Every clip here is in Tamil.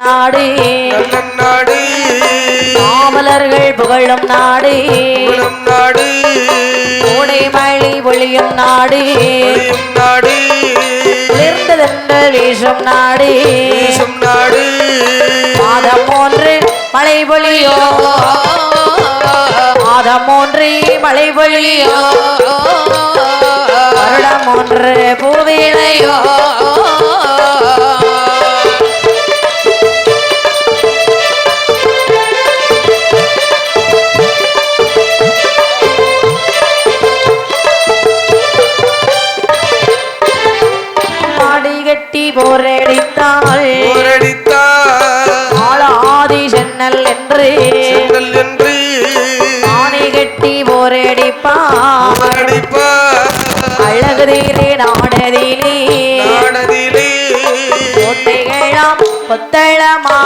நாடு நாடு காவலர்கள் புகழும் நாடு நாடு கோடை மழை பொழியும் நாடு நாடு குளிர்ந்ததென்ற வீசும் நாடு நாடு மாதம் ஒன்று மழை பொழியோ மாதம் ஒன்று மழை பொழியோ வருடம் ஒன்று பூவிளையோ போரடித்தாள் ஆளாதி சென்னல் என்று ஆணை கட்டி போரடிப்பான் அழகுதீரே நாடதிலே கோட்டைகளாம் கொத்தளமா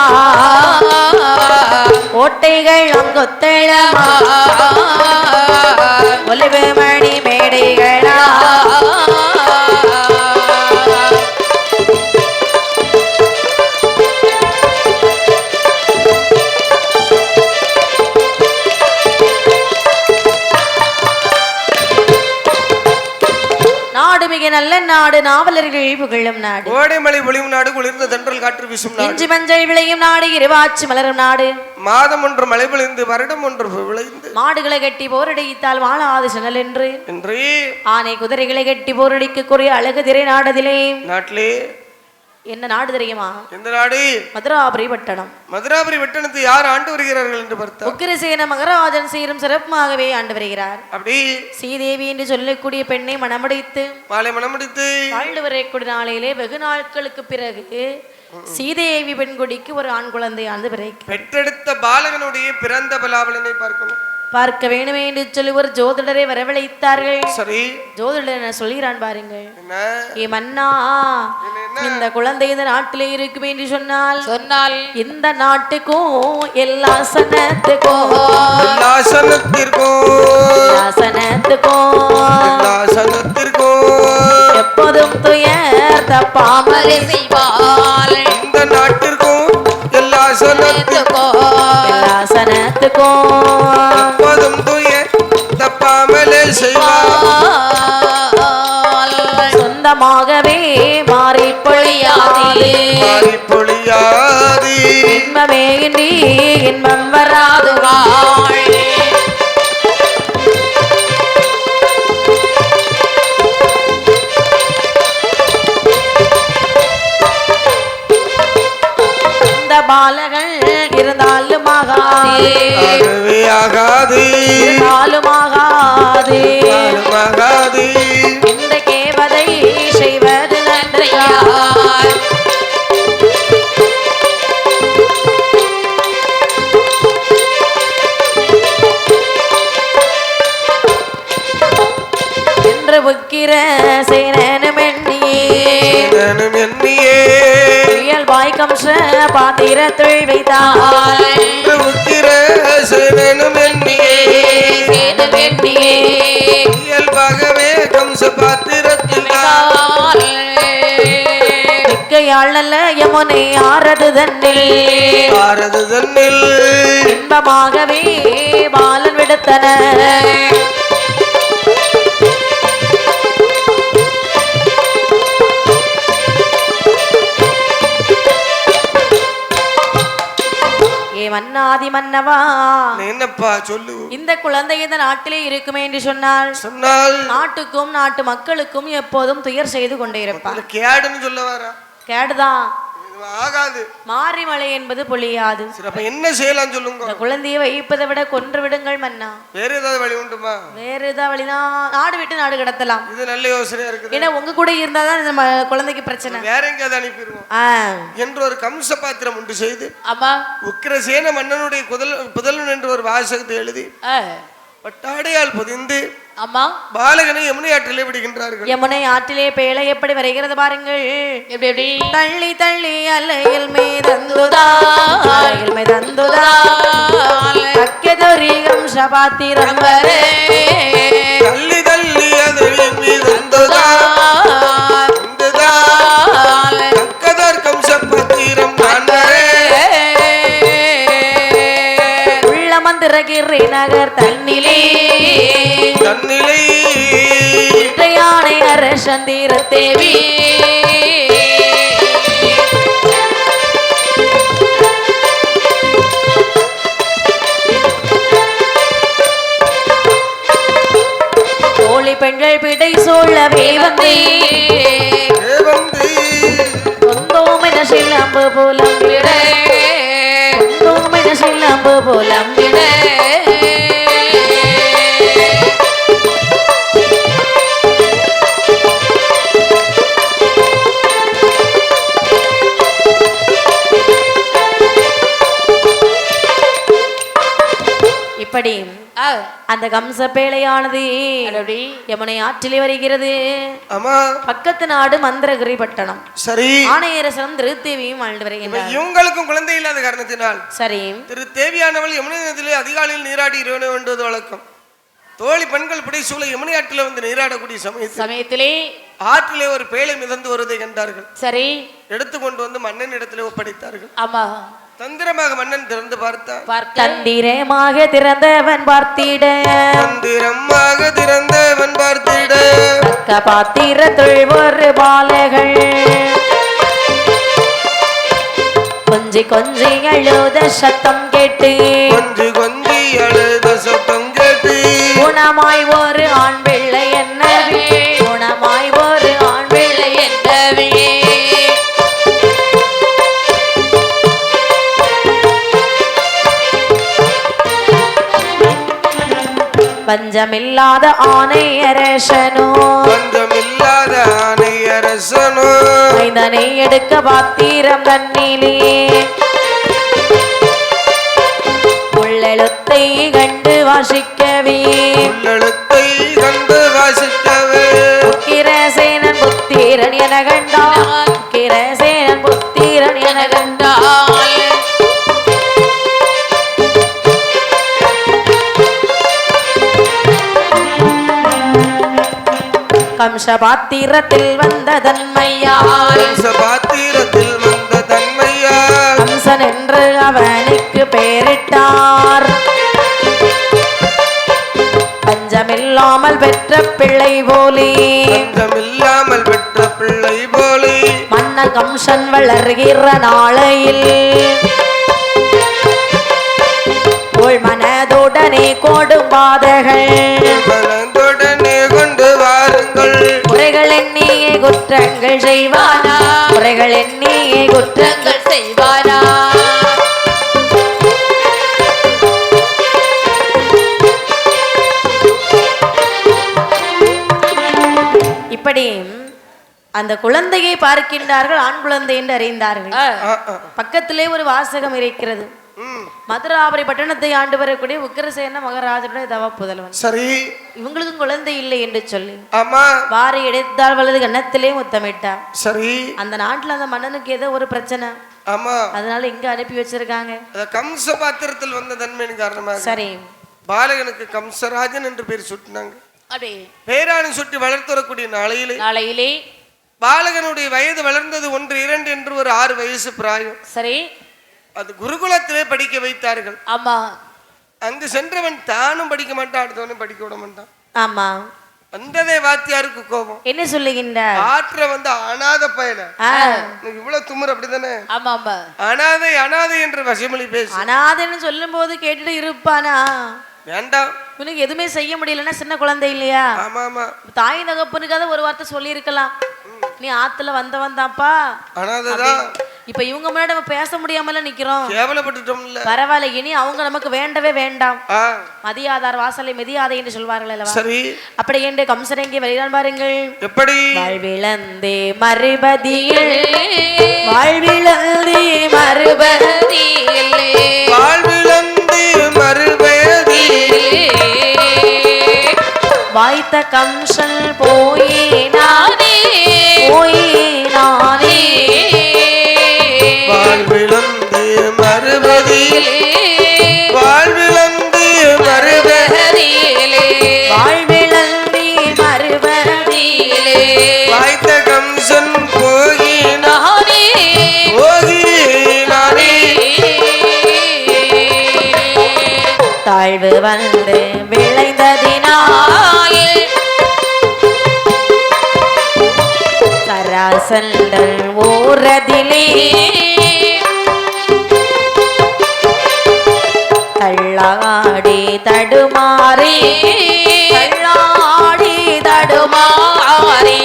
கோட்டைகளாம் கொத்தளமா ஒலிவு மணி மேடைகளா நல்ல நாடு நாவலர்கள் புகழும் நாடு கோடைமலை பொழியும் நாடு குளிர்ந்த தென்றல் காற்று வீசும் நாடு இஞ்சி மஞ்சள் விளையும் நாடு இருவாச்சி மலரும் நாடு மாதம் ஒன்று மழை பொழிந்து வருடம் ஒன்று விளைந்து மாடுகளை கட்டி போரடித்தால் வாழாது சென்னல் என்று ஆனை குதிரைகளை கட்டி போரடிக்கக்கூடிய அழகு திரை நாடதிலே நாட்டிலே என்ன நாடு தெரியுமா? எந்த நாடு? மதுராபுரி பட்டணம். மதுராபுரி பட்டணத்தை யார் ஆண்டு வருகிறார்கள் என்று பார்த்தா உக்கிரசேன மகராஜன் சீரும் சிறப்பாகவே ஆண்டு வருகிறார். அப்படி ஸ்ரீதேவி என்று சொல்லக்கூடிய பெண்ணை மணமுடித்து வாழ்ந்து வரக்கூடிய நாளிலே வெகு நாட்களுக்கு பிறகு சீதேவி பெண்குடிக்கு ஒரு ஆண் குழந்தை ஆண்டு பெற்றெடுத்த பாலகனுடைய பிறந்த பலாபலனை பார்க்க வேணுமே என்று சொல்லி ஒரு ஜோதிடரை வரவழைத்தார்கள். சரி, ஜோதிடர் சொல்கிறான் பாருங்கள், ஏ மன்னா, இந்த குழந்தை இந்த நாட்டிலே இருக்குமே என்று சொன்னால் இந்த நாட்டுக்கும் எல்லா சனத்துக்கும் எப்போதும் துயர் தப்பாமலே செய்வாள். இந்த நாட்டிற்கும் எல்லா சனத்துக்கும் எப்போதும் துயர் தப்பாமலே செய்வாள். சொந்தமாகவே மாறி பொழியாது இன்பமே இன்றி இன்பம் வராது வாழ். பாலகள் இருந்தாலும் ஆகாது இந்த கேவதை செய்வது நன்றியார். என்று உக்கிர சேனனும் எண்ணியே வாய்க்கம்ச பாத்திரத்துள் வைத்தாள். இயல்பாகவே கம்ச பாத்திரத்தில் மிக்கையாள் நல்ல யமுனை ஆறது தன்னில் இன்பமாகவே பாலன் விடுத்தன. மன்னாதி மன்னவா, என்னப்பா சொல்லு, இந்த குழந்தை இந்த நாட்டிலே இருக்குமே என்று சொன்னால் நாட்டுக்கும் நாட்டு மக்களுக்கும் எப்போதும் துயர் செய்து கொண்டே இருப்பார். கேடுன்னு சொல்ல வர கேடுதான் ஆகாது. மாரிமலை என்பது பொழியாது. என்ன செய்யலாம் சொல்லுங்க. குழந்தையை வைப்பதை விட கொன்று விடுங்கள் மன்னா. வேற ஏதாவது வழி உண்டுமா? வேற ஏதாவது வழினா நாடு விட்டு நாடு கடத்தலாம். இது நல்ல யோசனையா இருக்கு. ஏன்னா உங்க கூட இருந்தாதான் நம்ம குழந்தைக்கு பிரச்சனை. வேற எங்கேயாவது அனுப்பிடுவோம் என்று ஒரு கம்ச பாத்திரம் உண்டு செய்து உக்கிரசேன மன்னனுடைய புதல்வன் என்று ஒரு வாசகத்தை எழுதி பட்டாடையால் பொதிந்து பாலகனை யமுனை ஆற்றிலே விடுகின்றார்கள். யமுனை ஆற்றிலே பேழை எப்படி வருகிறது பாருங்கள். எப்படி தள்ளி தள்ளி அலையில் மீதந்துதா கக்கதொரிகம் சபாத்திரம் வரே தள்ளி தள்ளி அலையில் மீதந்துதா கக்கதர் கம்ச பாத்திரம் வரே மந்திரகிரி நகர் தன்னிலே யானை அரசந்திர தேவி தோழி பெண்கள் பிடை சூழவே வந்தே சொந்தோமென சிலம்பு போலம் விட சொந்தோமென சிலம்பு போலம் விட இப்படி அந்த கம்ச பேழையானது யமுனை ஆற்றிலே வருகிறது. பக்கத்து நாடு மந்திரகிரி பட்டணம். சரி. ஆணையரசனும் திருத்தேவியும் வாழ்ந்து வருகின்றனர். இவங்களுக்கும் குழந்தை இல்லாத காரணத்தினால் சரி திருத்தேவியானவள் யமுனை நதியிலே அதிகாலையில் நீராடி இறைவனை வேண்டுவது வழக்கம். தோழி பெண்கள் பிடிசூழ யமுனை ஆற்றில வந்து நீராடக்கூடிய சமயத்திலே ஆற்றிலே ஒரு பேழை மிதந்து வருவதை கண்டார்கள். சரி. எடுத்துக்கொண்டு வந்து மன்னன் இடத்திலே ஒப்படைத்தார்கள். ஆமா. தந்திரமாக மன்னன் திறந்து பார்த்தார். தந்திரமாக திறந்தவன் பார்த்திட தந்திரமாக திறந்தவன் பார்த்திட பாத்திரத்துள் ஒரு பாலகள் கொஞ்சி கொஞ்சி அழுத சத்தம் கேட்டு கொஞ்சி கொஞ்சி அழுத சத்தம் கேட்டு குணமாய் ஒரு ஆண் பிள்ளை என்னவே குணமாய் ஒரு ஆண் பிள்ளை என்னவே பஞ்சமில்லாத ஆணையரசனோ பஞ்சமில்லாத ஆணையரசனோ மைந்தனை எடுக்க பாத்திரம் தன்னிலே உள்ளெழுத்தை கண்டு வாசிக்கவே உள்ளெழுத்தை கண்டு வாசிக்கவே உக்கிரசேனன் புத்திரன் என கண்டான் உக்கிரசேனன் புத்திரன் என கண்டான் கம்ச பாத்திரத்தில் வந்த தன்மையார் பாத்திரத்தில் வந்த தன்மையார் கம்சன் என்று அவனுக்கு பெயரிட்டார். பஞ்சமில்லாமல் பெற்ற பிள்ளை போலே பஞ்சமில்லாமல் பெற்ற பிள்ளை போலே மன்னன் கம்சன் வளர்கிற நாளையில் மனதுடனே கோடும் பாதைகள் மனதுடனே கொண்டு வாருங்கள் குறைகள் எண்ணியே குற்றங்கள் செய்வானா குறைகள் எண்ணியே குற்றங்கள் செய்வானா இப்படி அந்த குழந்தையை பார்க்கின்றார்கள். ஆண் குழந்தை என்று அறிந்தார்கள். பக்கத்திலே ஒரு வாசகம் இருக்கிறது. மதுராபுரி பட்டணத்தை ஆண்டு வரக்கூடிய உக்கிரசேன மகாராஜனுடைய தவ புதல்வன். சரி. இவங்களுக்கும் குழந்தை இல்லை என்று சொல்லி வாரி எடுத்தால் வலது கன்னத்திலே முத்தமிட்டார். சரி. அந்த நாட்டுல அந்த மன்னனுக்கு ஏதோ ஒரு பிரச்சனை. ஆமா. அதனால இங்க அனுப்பி வச்சிருக்காங்க. கம்ச பாத்திரத்தில் வந்த தன்மையின் காரணமாக சரி பாலகனுக்கு கம்சராஜன் என்று பேர் சுட்டினாங்க. பேராணி சுட்டி வளர்த்து வரக்கூடிய நாளையிலே பாலகனுடைய வயது வளர்ந்தது 1, 2 என்று ஒரு 6 வயசு பிராயம். சரி. அது குருகுலத்திலே படிக்க வைத்தார்கள். ஆமா. அங்கு சென்றவன் தானும் படிக்க மாட்டான், அடுத்தவனும் படிக்க விட மாட்டான். ஆமா. வந்ததே வாத்தியாருக்கு கோபம். என்ன சொல்லுகின்ற ஆற்ற வந்து அனாத பயல இவ்வளவு துமுறு அப்படித்தானே? ஆமா ஆமா. அனாதை அனாதை என்று வசமொழி பேசு. அனாதைன்னு சொல்லும் போது கேட்டுட்டு இருப்பானா? வேண்டாம். உனக்கு எதுவுமே செய்ய முடியலன்னா சின்ன குழந்தை இல்லையா? ஆமா ஆமா. தாய் தகப்பனுக்காக ஒரு வார்த்தை சொல்லி இருக்கலாம். நீ ஆத்துல வந்தாப்பா அனாதைதான். இப்ப இவங்க முன்னாடி நம்ம பேச முடியாமல நிக்கிறோம். கேவலப்பட்டுட்டோம்ல. பரவாயில்ல, இனி அவங்க நமக்கு வேண்டவே வேண்டாம். மதியாதார் வாசலை மிதியாதை என்று சொல்வார்கள் அல்லவா? சரி. அப்படி என்று கம்சன் எங்கே வெளியிடான் பாருங்கள். எப்படி? வாழ்விழந்தே மறுபதியில் வாழ்விழந்தே மறுபதியில் வாழ்விழந்தே மறுபதியில் வாய்த்த கம்சன் போயினானே போயினானே வாழ்விழந்து மறுபதியிலே வாழ்விழந்து மறுபதியிலே வாழ்விழந்து மறுபதியிலே வாய்த்த கம்சன் போகினானே போகினானே வாழ்வு வந்து விளைந்ததினால் சராசந்தல் ஓரதிலே தள்ளாடி தடுமாறி தள்ளாடி தடுமாறி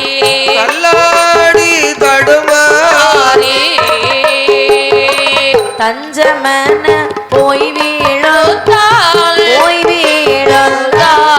தள்ளாடி தடுமாறி தஞ்சமன போய் வீழுந்தாள் போய் வீழுந்தாள்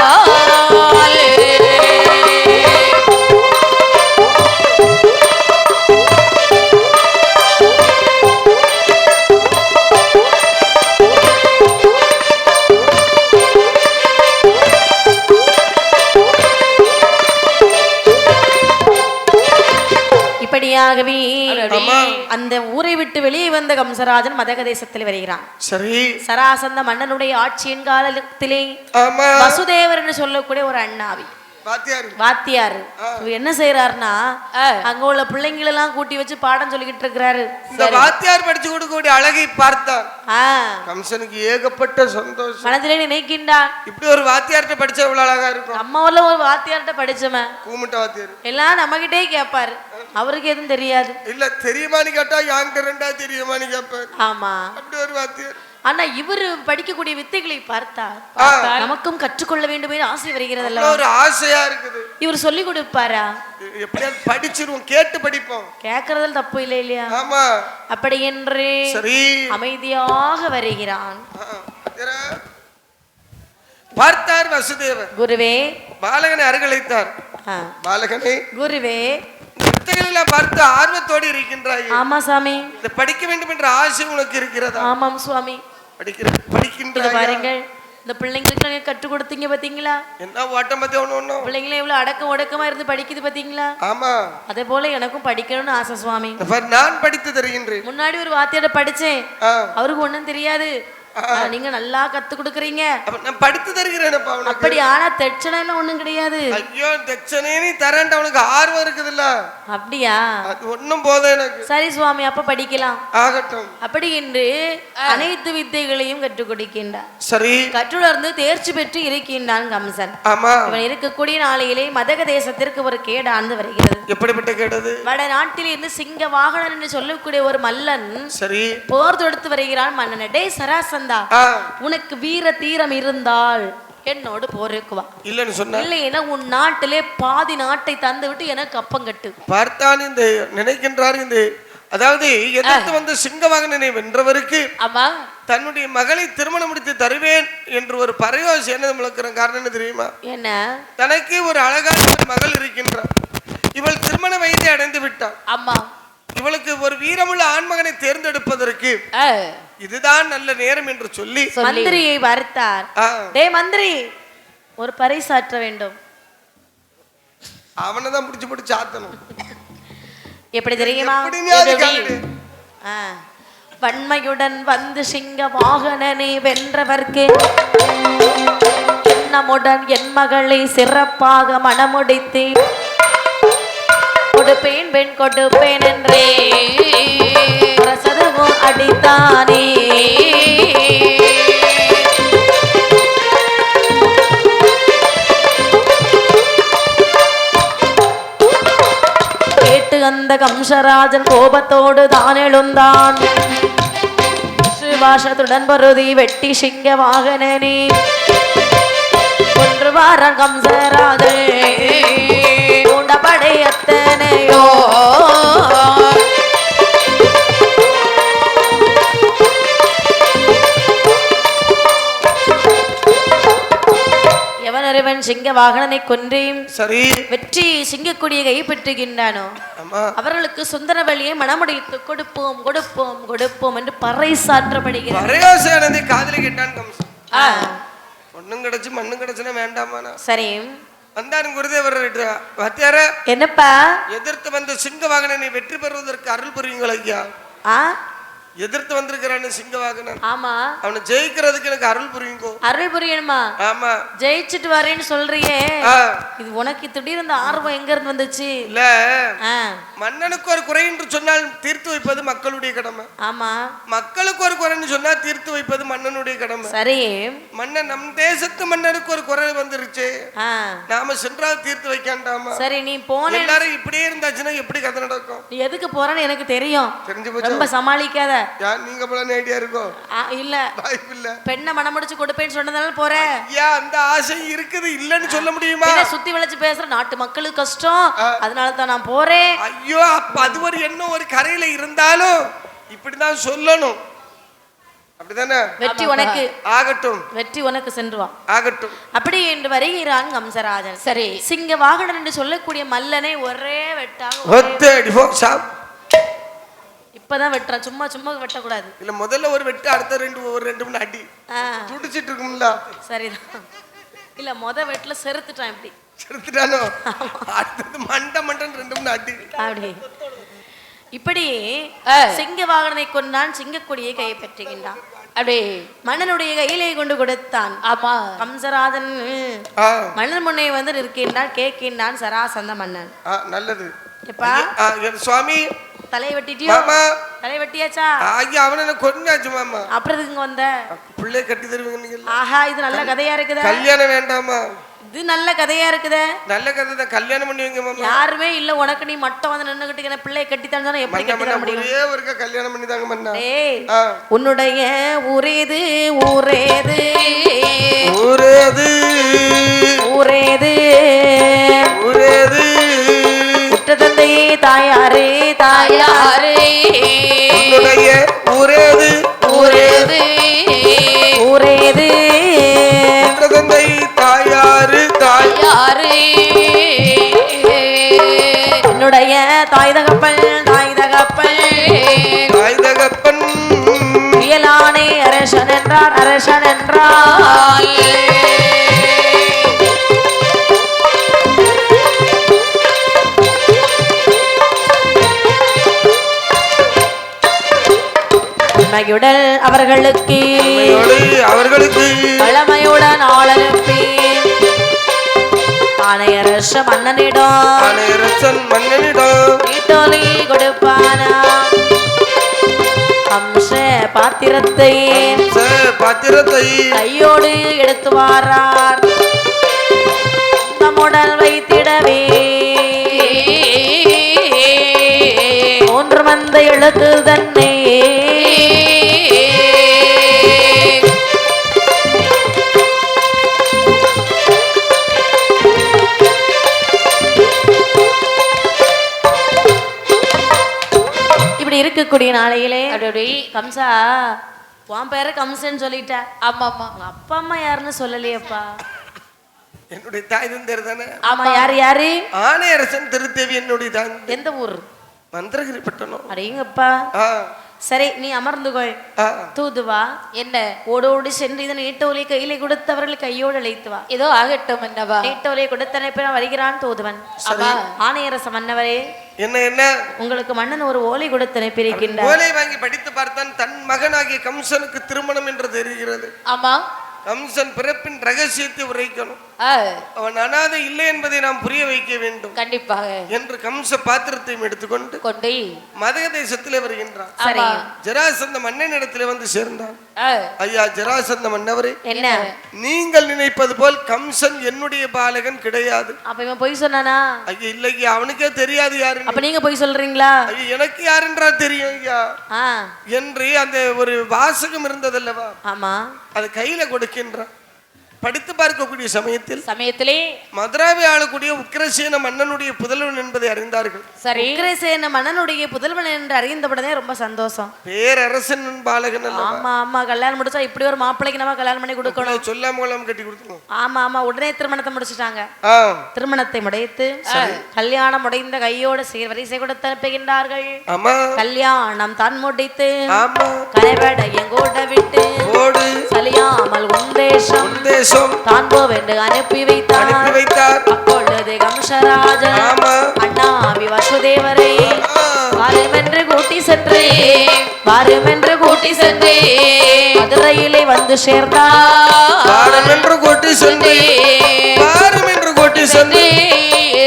இப்படியாகவே அந்த ஊரை விட்டு வெளியே வந்த கம்சராஜன் மதக தேசத்தில் வருகிறான். சரி, சராசந்த மன்னனுடைய ஆட்சியின் காலத்திலே வசுதேவர் என்று சொல்லக்கூடிய ஒரு அண்ணாவி வாத்தியாரு என்ன செய்யறாருன்னா அங்க உள்ள பிள்ளைங்களை எல்லாம் கூட்டி வச்சு பாடம் சொல்லிக்கிட்டு இருக்கிறாரு. வாத்தியார் படிச்சு கொடுக்கக்கூடிய அழகை பார்த்தான் கம்சனுக்கு ஏகப்பட்ட சந்தோஷம் மனதிலே நினைக்கின்றான். இப்படி ஒரு வாத்தியார்ட்ட படிச்ச எவ்வளவு அழகா இருக்கும். நம்ம ஊர்ல ஒரு வாத்தியார்ட்ட படிச்சவன் கூமுட்ட வாத்தியார் எல்லாம் நம்ம கிட்டே கேட்பாரு, அவருக்கு எதுவும் தெரியாது. இல்ல தெரியுமான்னு கேட்டா யாங்கிட்ட ரெண்டா தெரியுமான்னு கேட்பாரு. ஆமா, அப்படி ஒரு வாத்தியார். ஆனா இவரு படிக்கக்கூடிய வித்தைகளை பார்த்தா நமக்கும் கற்றுக்கொள்ள வேண்டும் என்று ஆசை வருகிறது. ஒரு ஆசையா இருக்குது. இவர் சொல்லி கொடுப்பாரா? எப்படியாவது படிச்சிருவோம், கேட்டு படிப்போம். கேட்கறதுல தப்பு இல்லை இல்லையா? ஆமா. அப்படி என்று சரி அமைதியாக வருகிறான். பார்த்தார் வசுதேவர். குருவே, பாலகனை அருகழைத்தார். பாலகனை, குருவே, வித்தைகளெல்லாம் பார்த்து ஆர்வத்தோடு இருக்கின்றாய். ஆமா சாமி. இதை படிக்க வேண்டும் என்ற ஆசை உனக்கு இருக்கிறதா? ஆமாம் சுவாமி. படிக்கின்றாய். பாருங்கள், இந்த பிள்ளைங்களுக்கு நீங்க கற்றுக் கொடுத்தீங்க பாத்தீங்களா? என்ன ஓட்டம் பத்தி ஒண்ணு பிள்ளைங்களே எவ்வளவு அடக்கமா இருந்து படிக்குது பாத்தீங்களா? ஆமா. அதே போல எனக்கும் படிக்கணும்னு ஆசை சுவாமி. நான் படித்து தருகின்றேன். முன்னாடி ஒரு வாத்தியார படிச்சேன், அவருக்கு ஒண்ணும் தெரியாது. நீங்க நல்லா கத்து கொடுக்கறீங்க, நான் படித்து தருகிறேன். அப்படி ஆனா தட்சணை ஒண்ணும் கிடையாது. ஐயோ, தட்சணை நீ தரேன், அவனுக்கு ஆர்வம் இருக்குதுல்ல. அப்படியா? அது ஒண்ணும் போதும் எனக்கு. சரி சுவாமி, அப்ப படிக்கலாம். ஆகட்டும். அப்படி என்று அனைத்து வித்தைகளையும் கற்றுக் கொடுக்கின்றான். சரி, கற்றுணர்ந்து தேர்ச்சி பெற்று இருக்கின்றான் கம்சன். ஆமா. இவன் இருக்கக்கூடிய நாளையிலே மதக தேசத்திற்கு ஒரு கேடாண்டு வருகிறது. எப்படிப்பட்ட கேடது? வட நாட்டில் இருந்து சிங்க வாகனன் என்று சொல்லக்கூடிய ஒரு மல்லன் சரி போர் தொடுத்து வருகிறான். மன்னன், டே சராசந்தா, உனக்கு வீர தீரம் இருந்தால் என்னோடு போருக்கு வா. இல்லன்னு சொன்ன. இல்லைன்னா உன் நாட்டிலே பாதி நாட்டை தந்து விட்டு எனக்கு அப்பம் கட்டு. பார்த்தான் இந்த நினைக்கின்றார். இந்த அதாவது எதிர்த்து வந்து சிங்கவாகனனை வென்றவருக்கு ஆமா தன்னுடைய மகளை திருமணம் முடித்து தருவேன் என்று ஒரு பரயோசி என்ன முழக்கிற காரணம் என்ன தெரியுமா? என்ன? தனக்கு ஒரு அழகான ஒரு மகள் இருக்கின்றார். இவள் திருமண வயதை அடைந்து விட்டாள். ஆமா. இவளுக்கு ஒரு வீரமுள்ள ஆண்மகனை தேர்ந்தெடுப்பதற்கு இதுதான் நல்ல நேரம் என்று சொல்லி மந்திரியை வருத்தார். டே மந்திரி, ஒரு பரிசாற்ற வேண்டும். அவனதான் பிடிச்சு பிடிச்சு ஆத்தணும். எப்படி தெரியுமா? வன்மையுடன் வந்து சிங்க வாகனனை வென்றவர்க்கு நம்முடன் என் மகளை சிறப்பாக மணமுடித்து கொடுப்பேன், பெண் கொடுப்பேன் என்றே சதுவும் அடித்தானே. கேட்டு அந்த கம்சராஜன் கோபத்தோடு தான் எழுந்தான். ஸ்ரீவாசத்துடன் பொருதி வெட்டி சிங்க வாகனனே ஒன்று வாரம் கம்சராஜன் படை அத்தனையோ எவனொருவன் சிங்க வாகனனை கொன்றேன் சரி வெற்றி சிங்கக்குடியை கைப்பற்றுகின்றானோ அவர்களுக்கு சுந்தர வழியை மனமுடைத்து கொடுப்போம் கொடுப்போம் கொடுப்போம் என்று பறைசாற்றப்படுகிறார். காதலை கேட்டான் கம்சன். ஒண்ணும் கிடைச்சு மண்ணும் கிடைச்சுன்னா வேண்டாமானா? சரி வந்தாரும் குருதேவர் வாத்தியார, என்னப்பா? எதிர்த்து வந்த சிங்க வாகனனை வெற்றி பெறுவதற்கு அருள் புரியுங்கள் ஐயா. எதிர்த்து வந்திருக்கிறான்னு சிங்கவாகனன். ஆமா, அவனை ஜெயிக்கிறதுக்கு எனக்கு அருள் புரியுங்கோ. அருள் புரியணுமா? ஆமா, ஜெயிச்சிட்டு வரேன்னு சொல்றியே, இது உனக்கு திடீர்னு இந்த ஆர்வம் எங்க இருந்து வந்துச்சு? இல்ல, மன்னனுக்கு ஒரு குறை என்று சொன்னால் தீர்த்து வைப்பது மக்களுடைய கடமை. ஆமா, மக்களுக்கு ஒரு குறைன்னு சொன்னா தீர்த்து வைப்பது மன்னனுடைய கடமை. சரி, மன்னன் நம் தேசத்து மன்னனுக்கு ஒரு குறை வந்துருச்சு, நாம சென்றால் தீர்த்து வைக்காண்டாமா? சரி, நீ போன எல்லாரும் இப்படியே இருந்தாச்சுன்னா எப்படி கதை நடக்கும்? நீ எதுக்கு போறன்னு எனக்கு தெரியும், தெரிஞ்சு போச்சு. ரொம்ப சமாளிக்காத. நீங்க போல ஐடியா இருக்கும் இல்ல, இல்ல, பெண்ணை மனம் முடிச்சு கொடுப்பேன்னு சொன்னதால போற. அந்த ஆசை இருக்குது, இல்லன்னு சொல்ல முடியுமா? சுத்தி வளைச்சு பேசுற நாட்டு மக்களுக்கு கஷ்டம், அதனால தான் நான் போறேன். ஐயோ, அப்ப அது ஒரு எண்ணம் ஒரு கரையில இருந்தாலும் இப்படிதான் சொல்லணும், அப்படிதானே? வெற்றி உனக்கு ஆகட்டும், வெற்றி உனக்கு சென்று வா, ஆகட்டும். அப்படி என்று வருகிறான் கம்சராஜன். சரி, சிங்க வாகனன் என்று சொல்லக்கூடிய மல்லனை ஒரே வெட்டாக இப்பதான் வெட்டுறான், சும்மா சும்மா வெட்டக்கூடாது. இல்ல, முதல்ல ஒரு வெட்டு, அடுத்த ஒரு ரெண்டு மணி அடி துடிச்சிட்டு இருக்கும்ல. சரிதான். இல்ல, வெட்டுல செருத்துட்டான். இப்படி செருத்துட்டானோ? அடுத்தது மண்டன் ரெண்டு மணி அடி. அப்படி இப்படி சிங்க வாகனனை கொண்டான், சிங்கக்கொடியை கைப்பற்றுகின்றான். அப்படி மன்னனுடைய கையிலே கொண்டு கொடுத்தான். ஆமா, கம்சராஜன் மன்னன் முன்னே வந்து நிற்கின்றான், கேட்கின்றான் சராசந்த மன்னன். நல்லது சுவாமி, தலை வெட்டிட்டியோ? தலை வெட்டியாச்சா? அவனை கொண்டாச்சு மாமா. அப்புறம் இங்க வந்த பிள்ளை கட்டி தருவீங்க. ஆஹா, இது நல்ல கதையா இருக்குதே. கல்யாணம் வேண்டாமா? இது நல்ல கதையா இருக்குதே. நல்ல கதை தான், கல்யாணம் பண்ணுவீங்க மாமா. யாருமே இல்ல, உனக்கு நீ மட்டும் வந்து நின்னுகிட்டு பிள்ளைய கட்டித்தான் சொன்னா எப்படி கட்டி தர முடியும்? ஒரே ஒருக்க கல்யாணம் பண்ணி தாங்க மன்னா. உன்னுடைய ஊரேது ஊரேது ஊரேது ஊரேது ஊரேது தந்தையே தாயாரே தாயாரே உன்னுடைய ஊரேது ஊரேது ஊரேது தந்தை தாயாரு தாயாரே என்னுடைய தாய் தகப்பன் தாய் தகப்பன் தாய் தகப்பன் இயலானே அரசன் என்றார் அரசன் என்றால் உண்மையுடன் அவர்களுக்கு பழமையுடன் ஆளனுப்பி ஆணையரச மன்னனிடம் வீட்டோலி கொடுப்பானா கம்ச பாத்திரத்தை கையோடு எடுத்து வாரார், நம்முடன் வைத்திடவே 3 மந்தை எழுத்து தன்னை இருக்கக்கூடிய நாளையிலே கம்சா உன் பேர கம்சன்னு சொல்லிட்ட. ஆமா ஆமா, அப்பா அம்மா யாருன்னு சொல்லலையப்பா. என்னுடைய தாய் தந்தையர் தானே. ஆமா, யாரு யாரு? ஆணையரசன் திருத்தேவி என்னுடைய தாய். எந்த ஊர்? மந்திரகிரி பட்டணம். அடேங்கப்பா. சரி, நீ அமர்ந்துகொள். தூதுவா. என்ன? ஓடோடு சென்று இதன் நீட்டோலை கையிலே கொடுத்தவர்கள் கையோடு அழைத்து வா. ஏதோ ஆகட்டும் என்னவா. நீட்டோலை கொடுத்தனைப்ப வருகிறான் தூதுவன். ஆணையரச மன்னவரே, என்ன என்ன உங்களுக்கு மன்னன் ஒரு ஓலை கொடுத்து அனுப்பியிருக்கின்றார். ஓலை வாங்கி படித்து பார்த்தான், தன் மகனாகிய கம்சனுக்கு திருமணம் என்று தெரிகிறது. ஆமா, கம்சன் பிறப்பின் ரகசியத்தை உரைக்கணும், அவன் அனாதை இல்லை என்பதை நாம் புரிய வைக்க வேண்டும் கண்டிப்பாக என்று கம்ச பாத்திரத்தை எடுத்துக்கொண்டு மதக தேசத்திலே வருகின்றான். ஜராசந்த மன்னனிடத்திலே வந்து சேர்ந்தான். ஐயா ஜராசந்த மன்னவரே, என்ன நீங்கள் நினைப்பது போல் கம்சன் என்னுடைய பாலகன் கிடையாது. அப்ப இவன் பொய் சொன்னானா? ஐயா இல்லை, அவனுக்கே தெரியாது யாரு. அப்ப நீங்க பொய் சொல்றீங்களா? ஐயா எனக்கு யாருன்றா தெரியும் ஐயா என்று அந்த ஒரு வாசகம் இருந்ததல்லவா? ஆமா, அது கையில கொடுக்கின்றான். படித்து பார்க்கக்கூடிய சமயத்திலே மதுராவை ஆளக்கூடிய உக்கிரசேன மன்னனுடைய புதல்வன் என்பதை அறிந்தார்கள். சரி, உக்கிரசேன மன்னனுடைய புதல்வன் என்று அறிந்தபடனே ரொம்ப சந்தோஷம். பேரரசன் பாலகன். ஆமா ஆமா, கல்யாணம் முடிச்சா இப்படி ஒரு மாப்பிள்ளைக்கு நம்ம கல்யாணம் பண்ணி கொடுக்கணும். சொல்லாம கட்டி கொடுக்கணும். ஆமா ஆமா, உடனே திருமணத்தை முடிச்சுட்டாங்க. திருமணத்தை முடித்து கல்யாணம் முடிந்த கையோடு வரிசை கொடுத்து அனுப்புகின்றார்கள். கல்யாணம் தான் முடித்து கலைவடையும் கூட விட்டு சலியாமல் உந்தேசம் தான் போவென்று அனுப்பி வைத்தார். அப்பொழுது கம்சராஜன் அண்ணாவி வசுதேவரை வாருமென்று கூட்டி சென்றே வாருமென்று கூட்டி சென்றே மதுரையிலே வந்து சேர்ந்தார் வாருமென்று கூட்டி சென்றே வாருமென்று கூட்டி சென்றே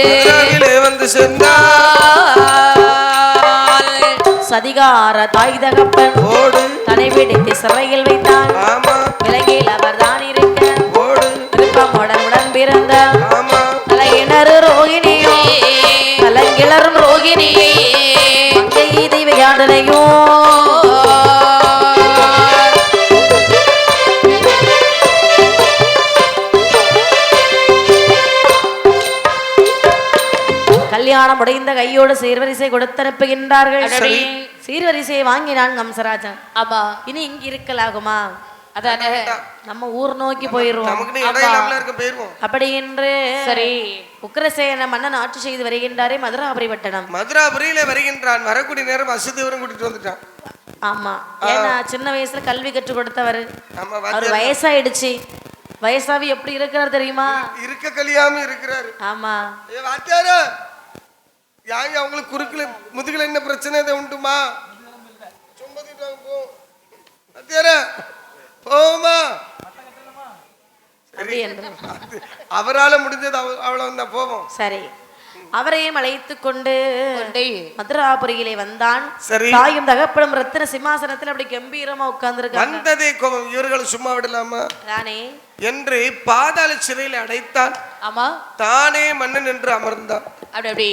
மதுரையிலே வந்து சேர்ந்தார் சதிகார தாய் தகப்பன் ஓடு தன்னை பிடித்து சிறையில் வைத்தான் ஆமா விலங்கில் அவர் தான் இருக்க ஓடு விருப்பமுடன் உடன் பிறந்த ஆமா கலையினர் ரோகிணியோ கலங்கிளரும் ரோகிணியே மங்கை தெய்வயாடனையோ கல்யாணம் உடைந்த கையோடு சீர்வரிசை கொடுத்து அனுப்புகின்றார்கள் சீர்வரிசையை வாங்கினான் கம்சராஜன் ஆமா இனி இங்க இருக்கலாகுமா அதானே நம்ம ஊர் நோக்கி போயிருவோம் நமக்கு இடையில இருக்க போயிருவோம் அப்படி என்று சரி உக்கிரசேன மன்னன் ஆட்சி செய்து வருகின்றாரே மதுராபுரி பட்டணம் மதுராபுரியில வருகின்றான் வரக்கூடிய நேரம் வசதிவரும் கூட்டிட்டு வந்துட்டான் ஆமா ஏன்னா சின்ன வயசுல கல்வி கற்றுக் கொடுத்தவர் ஆமா அவர் வயசாயிடுச்சு வயசாவி எப்படி இருக்கிறார் தெரியுமா இருக்க கலியாம இருக்கிறாரு ஆமா ஏ வாத்தியார யாங்க அவங்களுக்கு குறுக்குல முதுகுல என்ன பிரச்சனை எதை உண்டுமா சும்பதிட்டாங்க போ வாத்தியார போமா அப்படி என்று அவரால முடிஞ்சது அவ்வளவு தான் போவோம் சரி அவரையும் அழைத்துக் கொண்டு மதுராபுரியிலே வந்தான் சரி தாயும் தகப்படும் ரத்தின சிம்மாசனத்தில் அப்படி கம்பீரமா உட்கார்ந்துருக்காங்க வந்ததே கோபம் இவர்கள் சும்மா விடலாமா ராணே என்று பாதாள சிறையில் அடைத்தான் ஆமா தானே மன்னன் என்று அமர்ந்தான் அப்படி அப்படி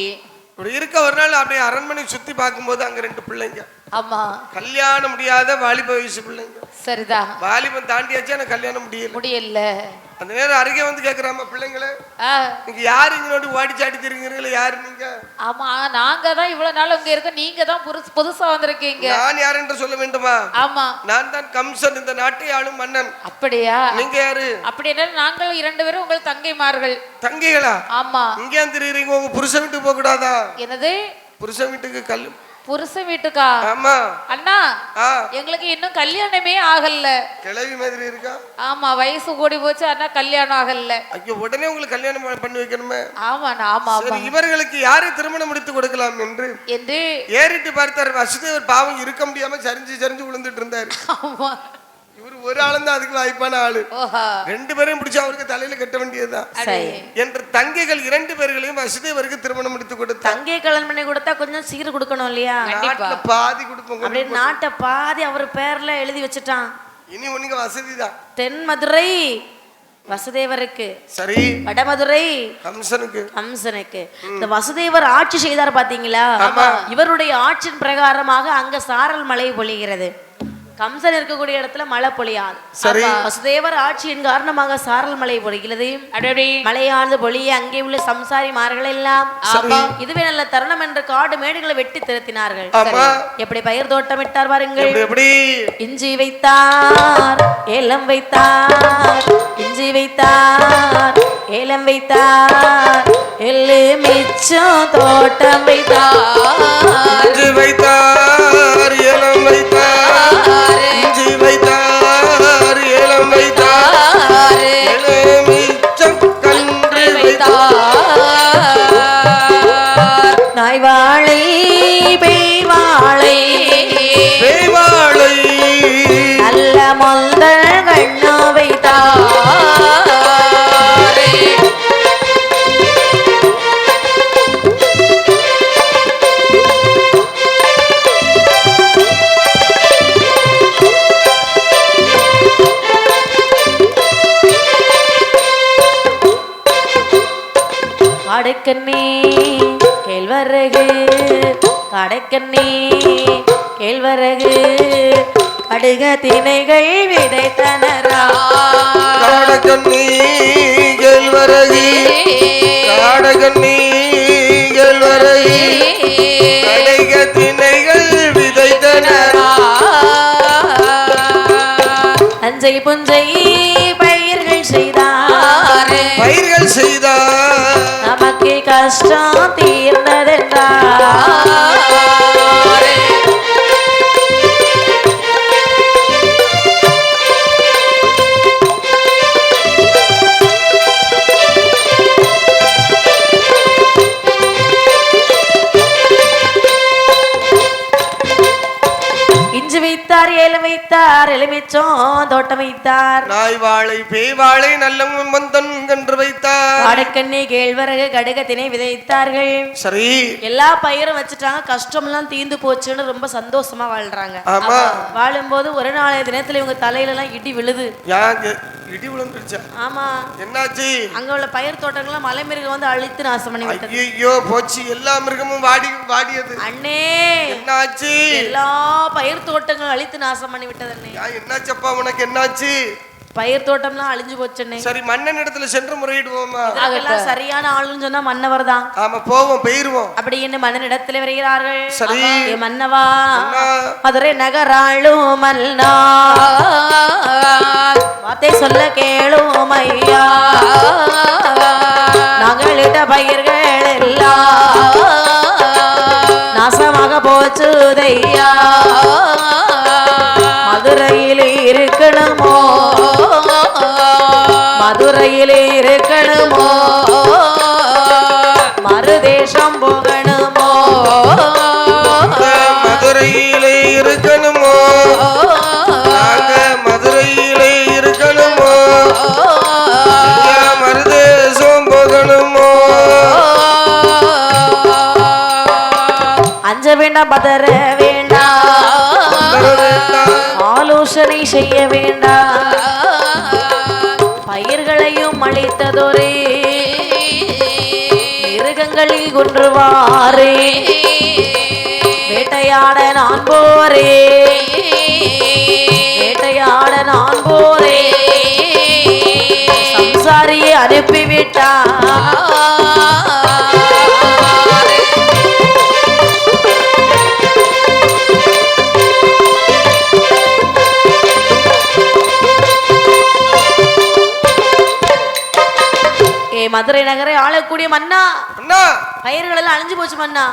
இப்படி இருக்க ஒரு நாள் அப்படியே அரண்மனை சுத்தி பார்க்கும்போது அங்க 2 பிள்ளைங்க ஆமா கல்யாணம் முடியாத வாலிப வயசு பிள்ளைங்க சரிதான் வாலிபம் தாண்டியாச்சு எனக்கு கல்யாணம் முடியல அந்த நேரம் அருகே வந்து கேக்குறாம பிள்ளைங்களே நீங்க யாரு இங்க ஓடி சாடி தெரியுங்களா யாரு நீங்க ஆமா நாங்க தான் இவ்வளவு நாள் இங்க இருக்கோம் நீங்க தான் புதுசா வந்திருக்கீங்க நான் யார் என்று சொல்ல வேண்டுமா ஆமா நான் தான் கம்சன் இந்த நாட்டை ஆளும் மன்னன் அப்படியா நீங்க யாரு அப்படின்னா நாங்கள் 2 பேரும் உங்கள் தங்கைமார்கள் தங்கைகளா ஆமா இங்கே தெரியுறீங்க உங்க புருஷன் வீட்டுக்கு போக கூடாதா என்னது புருஷன் வீட்டுக்கு புருஷன் வீட்டுக்கா ஆமா அண்ணா எங்களுக்கு இன்னும் கல்யாணமே ஆகல கிளவி மாதிரி இருக்கா ஆமா வயசு கூடி போச்சு ஆனா கல்யாணம் ஆகல ஐயோ உடனே உங்களுக்கு கல்யாணம் பண்ணி வைக்கணுமே ஆமா ஆமா இவர்களுக்கு யாரை திருமணம் முடித்து கொடுக்கலாம் என்று ஏறிட்டு பார்த்தார் வசுதேவர் பாவம் இருக்க முடியாம சரிஞ்சு விழுந்துட்டு இருந்தாரு ஆமா இவரு ஒரு ஆளுந்தான் அதுக்கு வாய்ப்பான ஆளு 2 பேரையும் பிடிச்சு அவருக்கு தலையில கட்ட வேண்டியதுதான் என்ற தங்கைகள் 2 பேர்களையும் வசுதேவருக்கு திருமணம் முடித்து கொடுத்தார் தங்கை கல்யாணம் பண்ணி கொடுத்தா கொஞ்சம் சீர் கொடுக்கணும் இல்லையா நாட்டுல பாதி கொடுப்போம் அப்படியே நாட்டை பாதி அவர் பேர்ல எழுதி வச்சுட்டான் இனி உனக்கு வசதிதான் தென் மதுரை வசுதேவருக்கு சரி வடமதுரை கம்சனுக்கு இந்த வசுதேவர் ஆட்சி செய்தார் பாத்தீங்களா இவருடைய ஆட்சியின் பிரகாரமாக அங்க சாரல் மழை பொழிகிறது கம்சன் இருக்கக்கூடிய இடத்துல மழை பொழியாது வசுதேவர் ஆட்சியின் காரணமாக சாரல் மழை பொழிகிறது மழையானது பொழிய அங்கே உள்ள சம்சாரிமார்கள் எல்லாம் இதுவே நல்ல தருணம் என்ற காடு மேடுகளை வெட்டி திருத்தினார்கள் எப்படி பயிர் தோட்டமிட்டார் பாருங்கள் இஞ்சி வைத்தார் ஏலம் வைத்தார் இஞ்சி வைத்தார் ஏலம் வைத்தார் எள்ளு மிச்சம் தோட்டம் வைத்தார் வைத்தார் ஏலம் வைத்தார் இஞ்சி வைத்தார் ஏலம் வைத்தார் மிச்சம் கன்று வைத்தார் நாய் வாழை பேய் வாழை நல்ல மொந்த கண்ணு வைத்தார் காடைக்கண்ணே கேழ்வரகு காடைக்கண்ணே கேழ்வரகு கடுக திணைகள் விதைத்தனரா காடைக்கண்ணே கேழ்வரகு காடைக்கண்ணே கேழ்வரகு கடுக திணைகள் விதைத்தனரா அஞ்சை புஞ்சை பயிர்கள் செய்தார் நமக்கு கஷ்டம் தீர்ந்ததென்றார் எலுமிச்சம் தோட்டம் வைத்தார். நாய் வாழை பேய் வாழை நல்ல மந்தன் கன்று வைத்தார். காடைக்கண்ணி கேழ்வரகு கடுகத்தினை விதைத்தார்கள். சரி, எல்லா பயிரும் வச்சுட்டாங்க. கஷ்டம் எல்லாம் தீந்து போச்சுன்னு ரொம்ப சந்தோஷமா வாழ்றாங்க. ஆமா, வாழும்போது ஒரு நாளைய தினத்துல இவங்க தலையில எல்லாம் இடி விழுது. இடி விழுந்துருச்சா? ஆமா. என்னாச்சு? அங்க உள்ள பயிர் தோட்டங்கள்லாம் மலை மிருகம் வந்து அழித்து நாசம் பண்ணி விட்டது. ஐயோ போச்சு, எல்லா மிருகமும் வாடியது. அண்ணே என்னாச்சு? எல்லா பயிர் தோட்டங்களும் அழித்து நாசம் பண்ணி விட்டது அண்ணே. என்னாச்சப்பா உனக்கு என்னாச்சு? பயிர் தோட்டம்லாம் அழிஞ்சு போச்சுண்ணே. சரி, மன்னன் இடத்துல சென்று முறையிடுவோமா? அதெல்லாம் சரியான ஆளுன்னு சொன்னா மன்னவர் தான். ஆமா, போவோம், போயிருவோம். அப்படி என்று மன்னன் இடத்துல வருகிறார்கள். சரி, மன்னவா மதுரை நகராளும் மன்னா வார்த்தை சொல்ல கேளும் ஐயா. நாங்களிட்ட பயிர்கள் எல்லாம் நாசமாக போச்சுதையா. மதுரையில் இருக்கணுமோ, மதுரையில் இருக்கணுமோ, மறுதேசம் போகணுமோ, மதுரையிலே இருக்கணுமோ, நாங்க மதுரையிலே இருக்கணுமோ, மறுதேசம் போகணுமோ. அஞ்ச வேண்டாம், பதற வேண்டாம், ஆலோசனை செய்ய வேண்டாம். பயிர்களையும் அளித்ததொரே மிருகங்களில் கொன்றுவாரே. வேட்டையாட நான் போரே, வேட்டையாட நான் போரே. சம்சாரியை அனுப்பிவிட்டா. மதுரை நகரை ஆளக்கூடிய மன்னா, பயிர்கள் எல்லாம் அழிஞ்சு போச்சு மன்னா.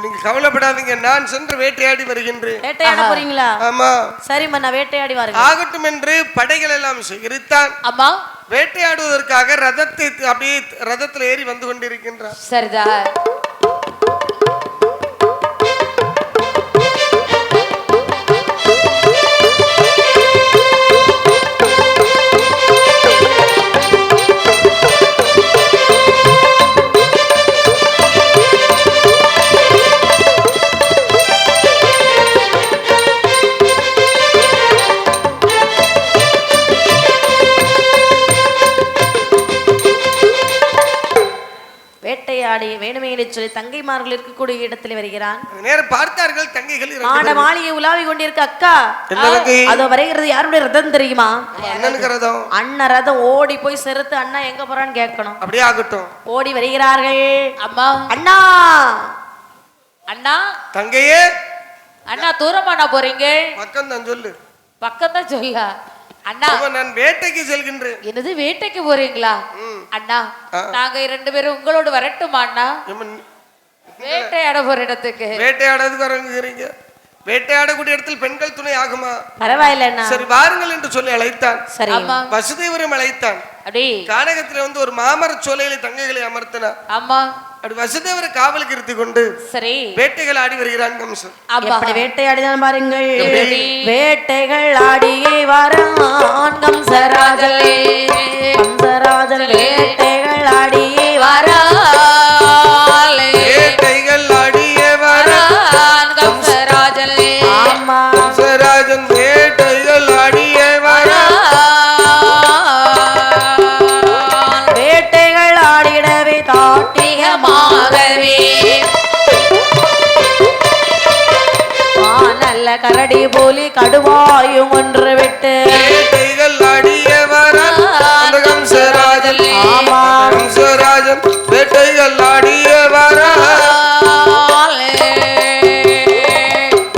நீங்க கவலைப்படாதீங்க, நான் சென்று வேட்டையாடி வருகின்றேன். வேட்டையாட போறீங்களா? ஆமா. சரி மன்னா, வேட்டையாடி வாருங்க. ஆகட்டும் என்று படைகள் எல்லாம் சேகரித்தான். அம்மா, வேட்டையாடுவதற்காக ரதத்தை அப்படியே ரதத்தில் ஏறி வந்து கொண்டிருக்கின்றார். சரிதா. வேணுமே சொல்லி தங்கைமார்கள் இருக்கக்கூடிய இடத்துல வருகிறான். நேரம் பார்த்தார்கள் தங்கைகள் மாட மாளிகை உலாவி கொண்டிருக்க அக்கா. அதோ வருகிறது யாருடைய ரதம் தெரியுமா? அண்ணன் ரதம். ஓடி போய் செருத்து அண்ணா எங்க போறான்னு கேட்கணும். அப்படியே ஆகட்டும். ஓடி வருகிறார்கள். அம்மா, அண்ணா, அண்ணா, தங்கையே. அண்ணா தூரமாண்ணா போறீங்க? பக்கம் தான் சொல்லு. பக்கம் தான் சொல்ல. அண்ணா, நான் வேட்டைக்கு செல்கின்றேன். என்னது, வேட்டைக்கு போறீங்களா? அண்ணா, நாங்க 2 பேரும் உங்களோடு வரட்டுமா அண்ணா? வேட்டையாட போற இடத்துக்கு. வேட்டையாடுறதுக்கு வரீங்க? வேட்டையாடக்கூடிய இடத்தில் பெண்கள் துணை ஆகுமா? பரவாயில்ல அண்ணா. சரி வாருங்கள் என்று சொல்லி அழைத்தான். சரி. வசுதேவரும் அழைத்தான். அடி கானகத்துல வந்து ஒரு மாமர சோலையில தங்கைகளை அமர்த்தினார். ஆமா. அப்படி வசுதேவரை காவலுக்கு இருத்தி கொண்டு சரி வேட்டைகள் ஆடி வருகிறான் கம்சன். எப்படி வேட்டையாடிதான் பாருங்கள். வேட்டைகள் ஆடியே வரான் கம்சராஜன். கம்சராஜன் வேட்டைகள் ஆடியே வரான். வேட்டைகள் ஆடியே வரான் கம்சராஜன். ஆமா, கம்சராஜன் வேட்டைகள் ஆடியே வரான். வேட்டைகள் ஆடிடவே தாட்டிகமாகவே நல்ல கரடி போலி கடுவாயும் ஒன்று விட்டு வேட்டைகள் ஆடியே வரான் கம்சராஜன். ஆமா, கம்சராஜன் வேட்டைகள் ஆடியே வரான்.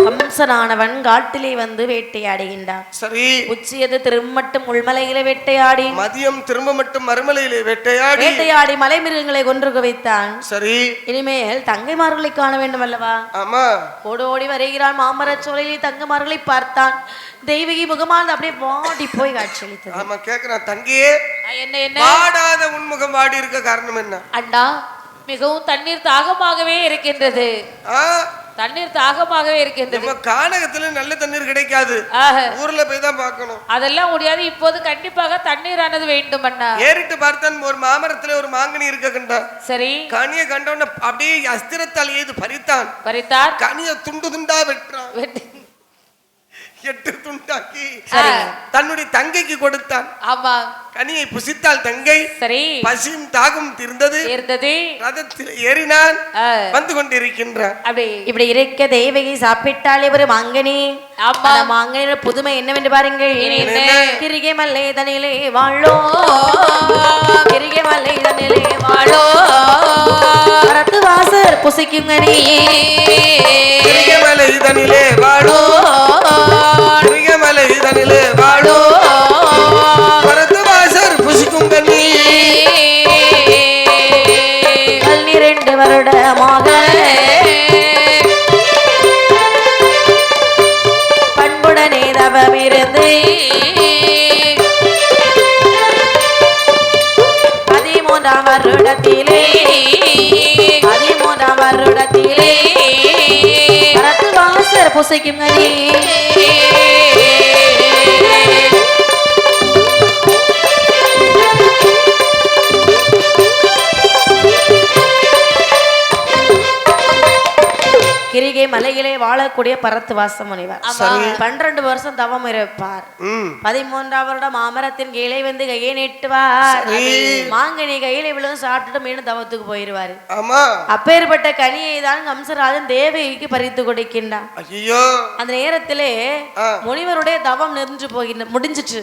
கம்சனானவன் காட்டிலே வந்து வேட்டையாடுகின்றான். சரி. உச்சியது திரும்பட்டும் உள்மலையிலே வேட்டையாடி, மதியம் திரும்ப மட்டும் மறுமலையிலே வேட்டையாடி மலை மிருகங்களை கொன்று குவித்தான். சரி. இனிமேல் தங்கைமார்களை காண வேண்டும் அல்லவா? ஆமா. ஓடி வருகிறான். மாமரச் சோலையிலே தங்கைமார்களை பார்த்தான். தெய்வகி முகமானது அப்படியே வாடி போய் காட்சியளித்தது. ஆமா, கேக்குறான். தங்கியே, என்ன என்ன வாடாத உன்முகம் வாடி இருக்க காரணம் என்ன? அண்ணா, மிகவும் தண்ணீர் தாகமாகவே இருக்கின்றது. தண்ணீர் தாகமாகவே இருக்கின்றது. நம்ம கானகத்துல நல்ல தண்ணீர் கிடைக்காது, ஊர்ல போய் தான் பார்க்கணும். அதெல்லாம் முடியாது. இப்போது கண்டிப்பாக தண்ணீரானது வேண்டும் அண்ணா. ஏறிட்டு பார்த்தான், ஒரு மாமரத்துல ஒரு மாங்கனி இருக்க கண்டான். சரி, கனியை கண்டவன அப்படியே அஸ்திரத்தால் ஏது பறித்தான். கனியை துண்டு துண்டா வெட்டுறான். 8 துண்டாக்கி தன்னுடைய தங்கைக்கு கொடுத்தான். ஆமா, கனியை புசித்தாள் தங்கை. சரி, பசியும் தாகம் தீர்ந்தது. ரதத்தில் ஏறினான், வந்து கொண்டிருக்கின்றான். இப்படி இருக்க தேவகி சாப்பிட்டாலே ஒரு மாங்கனி. மாங்கனியோட புதுமை என்னவென்று பாருங்கள். கிரிகை மல்லை தனிலே வாழோ, கிரிகை மல்லை தனிலே வாழோ, மரத்து வாசர் புசிக்கும் கனி. கிரிகை மலை தனிலே வாழோ, கிரிகை மலை தனிலே வாழோ, மரத்து வாசர் புசிக்கும் கனி. 12 வருடமாக பண்புடனே தவம் இருந்து 13ஆம் வருடத்திலே மரத்து வாசர் புசிக்கும் கனி. கிரிகை மலையிலே வாழக்கூடிய பரத்து வாச முனிவர் 12 வருஷம் தவம் இருப்பார். 13ஆம் வருடம் மாமரத்தின் கீழே வந்து கையை நீட்டுவார். மாங்கனி கையில விழுந்து சாப்பிட்டுட்டு மீண்டும் தவத்துக்கு போயிருவாரு. அப்பேற்பட்ட கனியை தான் கம்சராஜன் தேவகிக்கு பறித்து கொடுக்கின்றான். அந்த நேரத்திலே முனிவருடைய தவம் முடிஞ்சிட்டு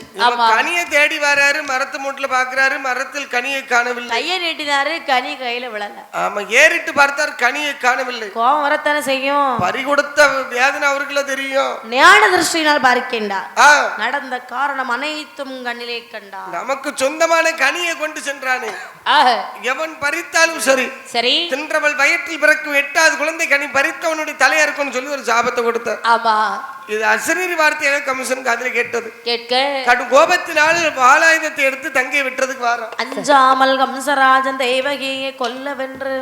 கனியை தேடி வராரு, மரத்து மூட்டுல பாக்குறாரு, மரத்தில் கனியை காணவில்லை. கையை நீட்டினாரு, கனி கையில விழல. ஆமா, ஏறிட்டு பார்த்தார், கனியை காணவில்லை. கோபம் வரத்தானே செய்யும். பறி கொடுத்த வேதனை அவருக்கு தெரியும். ஞான திருஷ்டியினால் பார்க்கின்றார். நடந்த காரணம் அனைத்தும் கண்ணிலே கண்டார். நமக்கு சொந்தமான கனியை கொண்டு சென்றானே, எவன் பறித்தாலும் சரி சரி, தின்றவள் வயிற்றில் பிறக்கும் 8வது குழந்தை கனி பறித்தவனுடைய தலையா இருக்கும்னு சொல்லி ஒரு சாபத்தை கொடுத்தார். ஆமா, இது அசரீரி வார்த்தையாக கமிஷன் காதுல கேட்டது. கடும் கோபத்தினால் வாளாயுதத்தை எடுத்து தங்கை விட்டுறதுக்கு வாரம். அஞ்சாமல் கம்சராஜன் தேவகியை கொல்லவென்று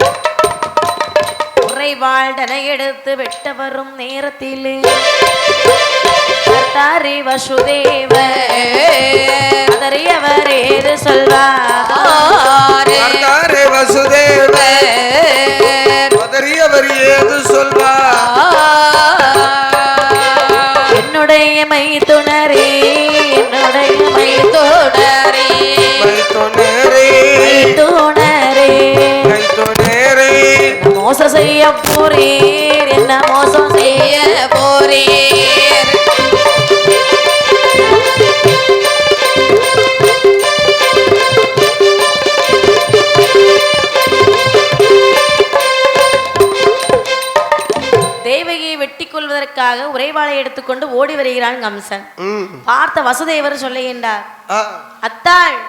உறைவாழ்டனை எடுத்து வெட்ட வரும் நேரத்தில் தாரி வசுதேவ அதறியவர் ஏது சொல்வார். வசுதேவ அதறியவர் ஏது சொல்வார். என்னுடைய மைத்துணரே, என்னுடைய மைத்துணரே, மோசம் செய்ய போறீர், என்ன மோசம் செய்ய போறீர். தேவகியை வெட்டி கொள்வதற்காக உறைவாளை எடுத்துக்கொண்டு ஓடி வருகிறான் கம்சன். பார்த்த வசுதேவர் சொல்லுகின்றார், அத்தாள்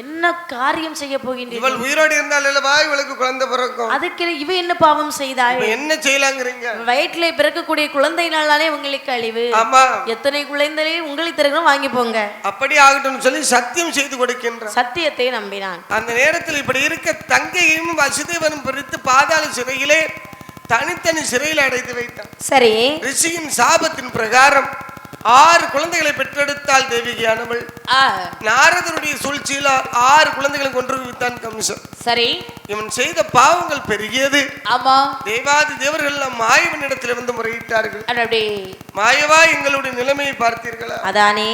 என்ன காரியம் செய்ய போகின்றீர்கள்? இவள் உயிரோடு இருந்தால் அல்லவா இவளுக்கு குழந்தை பிறக்கும். அதுக்கு இவ என்ன பாவம் செய்தாள்? என்ன செய்யலாங்கிறீங்க? வயிற்றிலே பிறக்கக்கூடிய குழந்தைனாலே உங்களுக்கு அழிவு. ஆமா, எத்தனை குழந்தைகளை உங்களுக்கு தருகிறோம், வாங்கி போங்க. அப்படி ஆகட்டும் சொல்லி சத்தியம் செய்து கொடுக்கின்றான். சத்தியத்தை நம்பினான். அந்த நேரத்தில் இப்படி இருக்க தங்கையும் வசுதேவனும் பிரித்து பாதாள சிறையிலே தனித்தனி சிறையில் அடைத்து வைத்தான். சரி, ரிஷியின் சாபத்தின் பிரகாரம் 6 குழந்தைகளை பெற்றெடுத்தாள் தேவகியானவள். நாரதருடைய சூழ்ச்சியில் 6 குழந்தைகளை கொன்று வித்தான் கம்சன். சரி, இவன் செய்த பாவங்கள் பெருகியது. ஆமா, தேவாதி தேவர்கள் மாயவனிடத்தில் வந்து முறையிட்டார்கள். மாயவா, எங்களுடைய நிலைமையை பார்த்தீர்களா? அதானே,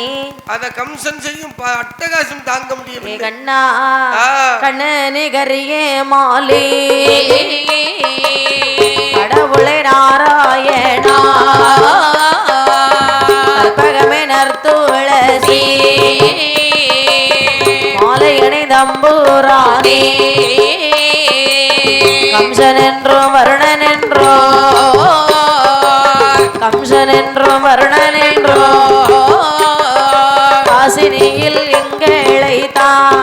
அத கம்சன் செய்யும் அட்டகாசம் தாங்க முடியவில்லை. கண்ணா கண்ணனே கரியே மாலே கடவுளை நாராயணா துளசி மாலையணை தம்பூரானே கம்சன் என்றும் வருணன் என்றோ, கம்சன் என்றும் வருணன் என்றோ காசினியில் எங்களை தான்.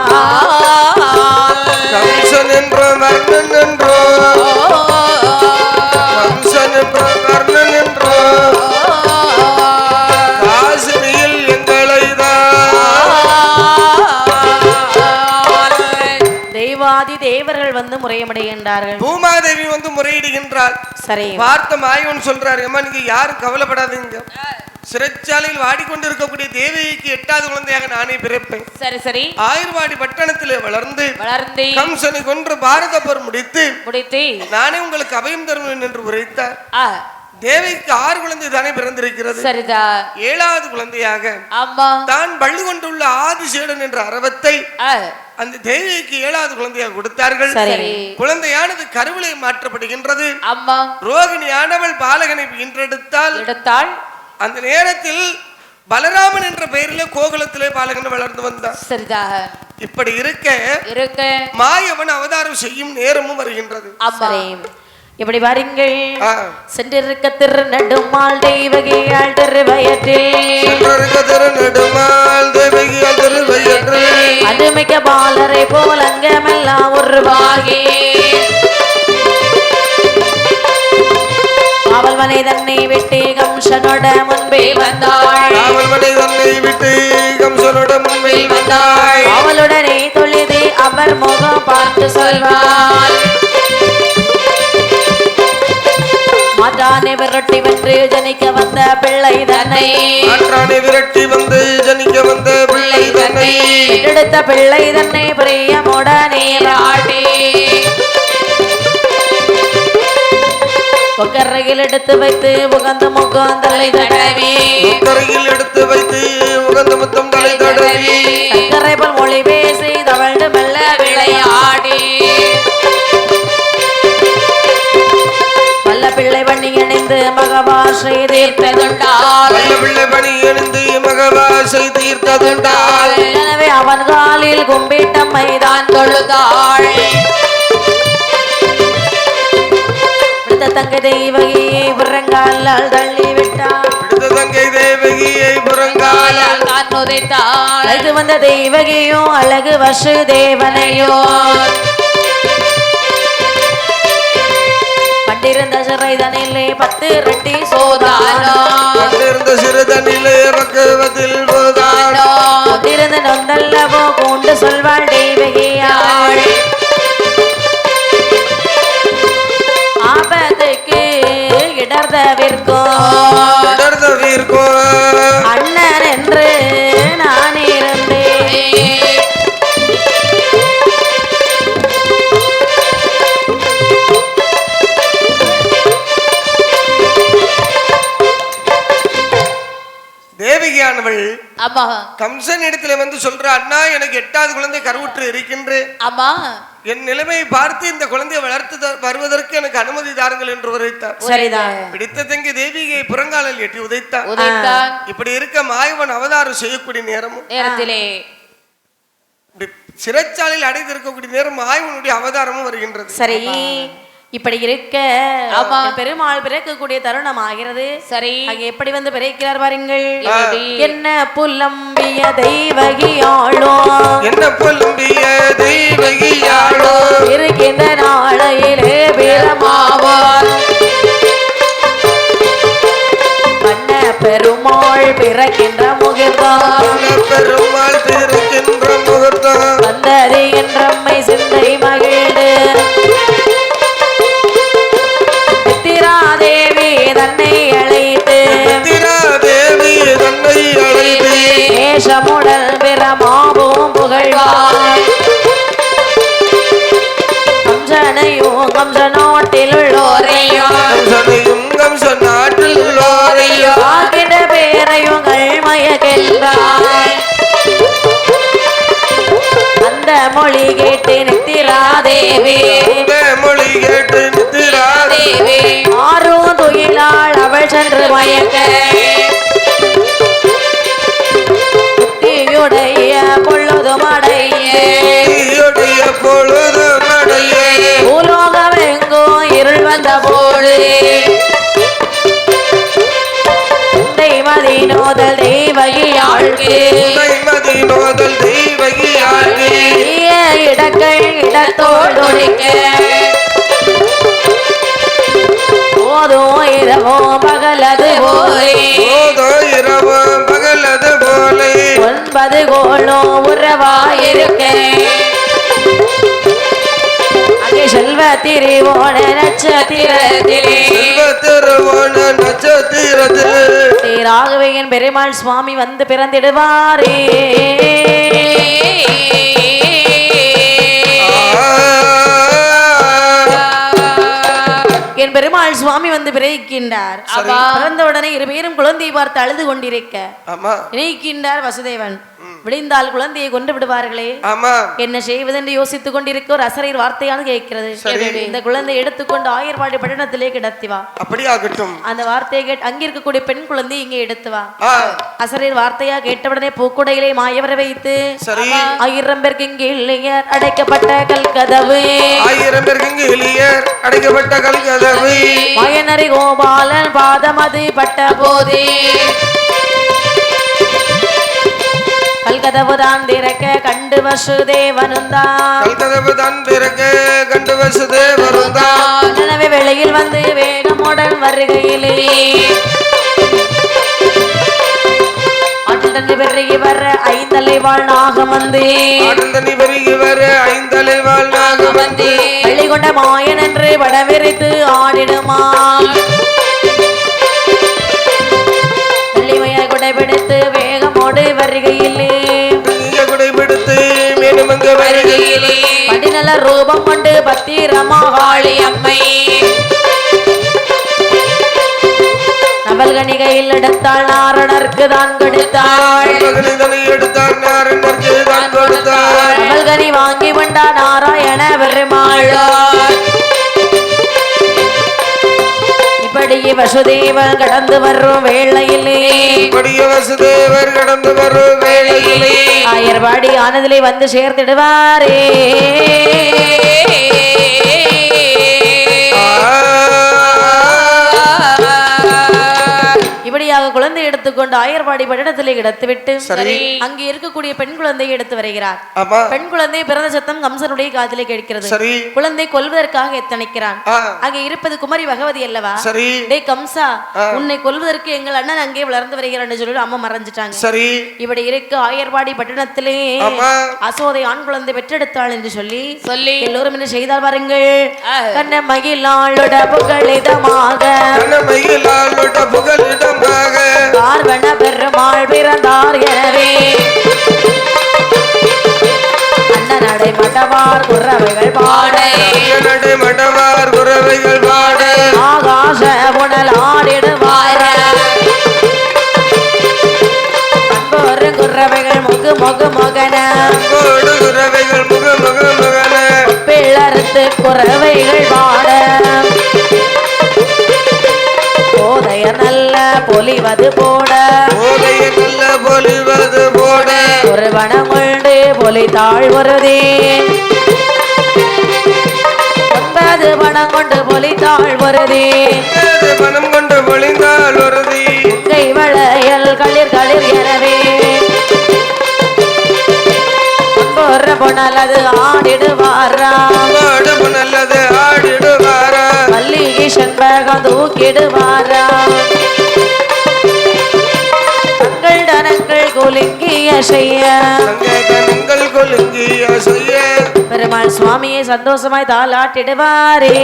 கம்சன் என்றும் வருணன் என்றோ, கம்சன் என்றும் வருணன் என்றோ தேவர்கள் வந்து முறையமடைகின்றார்கள். பூமாதேவி வந்து முறையிடுகின்றார். சரி. பார்த்த மாயவன் சொல்றாரு, அம்மா நீங்க யாரும் கவலைப்படாதீங்க, சிறைச்சாலையில் வாடிக்கொண்டு இருக்கக்கூடிய தேவகிக்கு 8வது குழந்தையாக நானே பிறப்பேன். சரி சரி. ஆயிரவாடி பட்டணத்திலே வளர்ந்து கம்சனை கொன்று பாரத போர் முடித்து நானே உங்களுக்கு அபயம் தருவேன் என்று உரைத்தார். தேவிக்கு 6 குழந்தை தானே பிறந்திருக்கிறது. சரிதா. 7வது குழந்தையாக தான் பள்ளி கொண்டுள்ள ஆதிசேடன் என்ற அரவத்தை அந்த தேவிக்கு 7வது குழந்தையாக கொடுத்தார்கள். குழந்தையானது கருவிலை மாற்றப்படுகின்றது. ரோகிணியானவள் பாலகனை ஈன்றெடுத்தாள். அந்த நேரத்தில் பலராமன் என்ற பெயரிலே கோகுலத்திலே பாலகன் வளர்ந்து வந்தார். சரிதாக. இப்படி இருக்க மாயவன் அவதாரம் செய்யும் நேரமும் வருகின்றது. இப்படி வாருங்கள். சென்றிருக்க திரு நெடுமால் தெய்வகியாள் திருவயற்றில் அதுமிக்க பாலரை போல் அங்கமெல்லாம் உருவாகி அவள்மனை தன்னை விட்டு கம்சனோட முன்பே வந்தாள். அவளுடனே தொழுது அவர் முகம் பார்த்து சொல்வாள், மாற்றானே விரட்டி வந்து ஜனிக்க வந்த பிள்ளை தன்னை எடுத்த பிள்ளை தன்னை பிரியமுடனே ராட்டி ஒக்கரையில் எடுத்து வைத்து உகந்த முகம் தலை தடவி சக்கரை போல் மொழி பேசி தவழ்ந்து மெல்ல விளையாடி பிள்ளை பண்ணி இணைந்து மகவாசை தீர்த்ததுண்டாள். எனவே அவன் காலில் கும்பிட்டம்மை தான் தொழுதாள். தங்கை தெய்வகியை புறங்காலால் தள்ளி விட்டாள். அழைத்து வந்த தெய்வகியோ அழகு வசுதேவனையோ பண்டிருந்த சிறைதனிலே 10 ரெட்டி சோதானோ கொண்டிருந்த நொந்தல்லவோ கொண்டு சொல்வாள் தெய்வகியாள். ஆபத்துக்கு இடர்தவிற்கும் அண்ணன் என்று நான் இருந்தேன். தேவகியானவள் கம்சன் இடத்துல வந்து சொல்ற, அண்ணா எனக்கு 8வது குழந்தை கருவுற்று இருக்கின்றேன். என் நிலைமையை பார்த்து இந்த குழந்தையை வளர்த்து வருவதற்கு எனக்கு அனுமதி தாருங்கள் என்று உரைத்தார். பிடித்த தங்கி தேவியை புறங்காலில் எட்டி உதைத்தார். இப்படி இருக்க மாயவன் அவதாரம் செய்யக்கூடிய நேரத்திலே சிறைச்சாலையில் அடைந்திருக்கக்கூடிய நேரம் மாயவனுடைய அவதாரமும் வருகின்றது. சரி. இப்படி இருக்க பெருமாள் பிறக்கக்கூடிய தருணம் ஆகிறது. சரி. அங்கே எப்படி வந்து பிறக்கிறார் பாருங்கள். என்ன புலம்பிய தெய்வகியாளோ இருக்கின்ற நாளையிலே பிரமாவார் கண்ண பெருமாள் பிறக்கின்ற முகிர்தான் வந்தது என்றம்மை சிந்தை மகிழ்ந்து தேவி தன்னை அழைத்து தேசமுடல் பிரமாவும் புகழ்வார். கம்சனையும் கம்ச நாட்டில் உள்ளோரையும் ஆகின்ற பேரையும் கள்மயக்கின்றார். அந்த மொழி கேட்டு நித்திராதேவி ஆறும் துயிலாள் அவள் சென்று மயக்க புத்தியுடைய பொழுதும் அடைய பூலோகம் எங்கும் இருள் வந்த போது மதிநோதல் தெய்வகியாழ்கே இடங்கள் இடத்தோடுக்க போதோ இரவோ பகலது போலே 9 கோளோ உறவாயிருக்க செல்வ திருவோண நட்சத்திரத்திலே ஸ்ரீ ராகவேயன் பெருமாள் சுவாமி வந்து பிறந்திடுவாரே. என் பெருமாள் சுவாமி வந்து பிறக்கின்றார். பிறந்த உடனே இருபேரும் குழந்தையை பார்த்து அழுது கொண்டிருக்க நினைக்கின்றார் வசுதேவன், விடிந்தால் குழந்தையை கொண்டு விடுவார்களே, என்ன செய்வதென்று யோசித்துக் கொண்டிருக்க ஒரு அசரீர் வார்த்தையானது கேட்கிறது. இந்த குழந்தை எடுத்துக்கொண்டு ஆயர்வாடி பட்டணத்திலே கிடத்தி வா. அப்படியாகட்டும். அந்த வார்த்தையை கேட்டு அங்க இருக்கக்கூடிய பெண் குழந்தை இங்கே எடுத்து வா. அசரீர் வார்த்தையா கேட்டவுடனே பூக்குடையிலே மாயவர வைத்து 1000 பேருக்கு இங்கே இளைஞர் அடைக்கப்பட்ட கல்கதவு, 1000 பேருக்கு இங்கே இளைஞர் அடைக்கப்பட்ட கல்கதவு, மாயனரி கோபாலன் பாதம் அது பட்ட போதே கல்கதவு தான் திறக்க கண்டு வசுதேவனுந்தான், கல்கதவு தான் திறக்க கண்டு வசுதேவனுந்தான், எனவே வேளையில் வந்து வேகமுடன் வருகையிலே ஆற்றில் தண்ணி பெருகி வர 5 தலைவாழ் நாகம் வந்து, ஆற்றில் தண்ணி பெருகி வர 5 தலைவாழ் நாகம் வந்து, வெள்ளி கொண்ட மாயன் என்று படவிரித்து ஆடிடுமா, வெள்ளிமைய குடைபிடித்து வேகமோடு வருகையிலே, குடைபிடித்து மேலுமங்க வருகையிலே, படிநல ரூபம் கொண்டு பத்திரமாகாளி அம்மை நவல்கணிகையில் எடுத்தாள், நாரணர்க்கு தான் கொடுத்தாள், நவல்கனி வாங்கி கொண்டா நாராயண பெருமாள். இப்படியே வசுதேவன் கடந்து வரும் வேளையிலே, வசுதேவர் கடந்து வரும் வேளையிலே ஆயர்வாடி ஆனதிலே வந்து சேர்த்திடுவாரே. இப்படியாக குழந்தை எடுத்துக்கொண்டு ஆயர்வாடி பட்டணத்திலே கிடத்துவிட்டு அங்கே இருக்கக்கூடிய பெண் குழந்தையை எடுத்து வருகிறார். பெண் குழந்தை பிறந்த சத்தம் கம்சனுடைய காதிலே கேட்கிறது. குழந்தை கொல்வதற்காக எத்தனைக்கிறான். அங்கே இருப்பது குமரி பகவதி அல்லவா. டே கம்சா, உன்னை கொல்வதற்கு எங்கள் அண்ணன் அங்கே வளர்ந்து வருகிறான் சொல்லி அம்மா மறைஞ்சிட்டாங்க. இப்படி இருக்கு ஆயர்வாடி பட்டணத்திலே அசோதை ஆண் குழந்தை பெற்றெடுத்தாள் என்று சொல்லி எல்லோரும் என்ன செய்தால் பாருங்கள். கண்ண மகிழாளுட புகழிதமாக பார்வண பெருமாள் பிறந்தார். எனவே அண்ணன் நடை மடவார் குறவைகள் பாட, மடவார் குறவைகள் பாட, ஆகாச புனல் ஆடிடுவார். அன்போரு குறவைகள் முகு முகு முகன, குறவைகள் முக முக முகன, பிள்ளறுத்து குறவைகள் பாட, போதைய நல்ல பொலிவது போட, போதைய நல்ல பொலிவது போட, ஒரு வனம் கொண்டு பொலி தாழ்வருதே, 9 வனம் கொண்டு பொலி தாழ்வருதே, வனம் கொண்டு பொலிந்தால் வருதி, கை வளையல் களிர் களிர் எனவே பொற பொனலது ஆடிடுவாராம், நல்லது ஆடிடுவாரா, மல்லிகை செண்பகம் தூக்கிடுவாராம், தங்கள் தனங்கள் குலுங்கிய செய்ய, குலுங்கிய செய்ய, பெருமாள் சுவாமியை சந்தோஷமாய் தாளாட்டிடுவாரே.